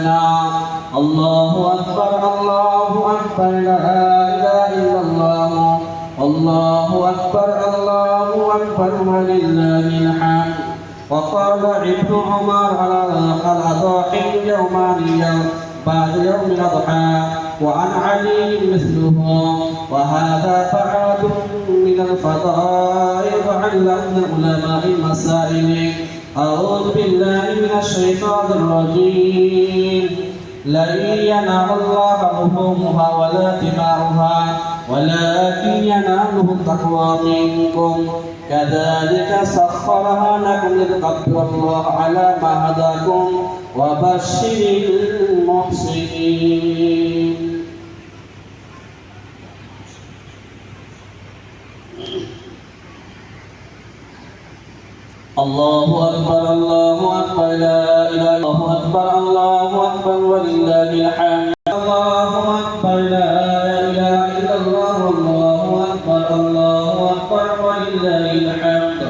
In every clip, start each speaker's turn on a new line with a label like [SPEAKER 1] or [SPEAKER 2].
[SPEAKER 1] لنا. الله أكبر الله أكبر لا إله إلا الله. الله أكبر الله أكبر ولله الحمد. وقال ابن عمر الأضاحي يومان بعد يوم الأضحى، وعن علي مثله. وهذا بعد من الفضائل علمنا علماء المسائل. أعوذ بالله من الشيطان الرجيم. لن ينال الله لحومها ولا دماؤها ولكن يناله التقوى منكم. كذلك سخرها لكم لتكبروا الله على ما هداكم وبشر المحسنين. الله أكبر الله أكبر لا إله إلا الله. أكبر الله أكبر ولله الحمد. الله أكبر لا إله إلا الله. الله أكبر الله أكبر ولله الحمد.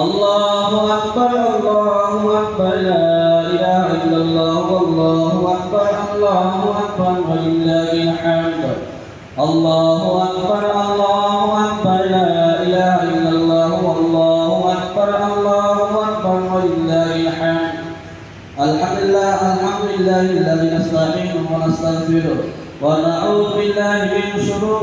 [SPEAKER 1] الله أكبر الله أكبر لا إله إلا الله. الله أكبر الله أكبر ولله الحمد. الله أكبر الله أكبر لا إله إلا الله. الله أكبر الله أكبر ولله الحمد. الحمد لله الذي نستعينه ونستغفره ونعوذ بالله من شرور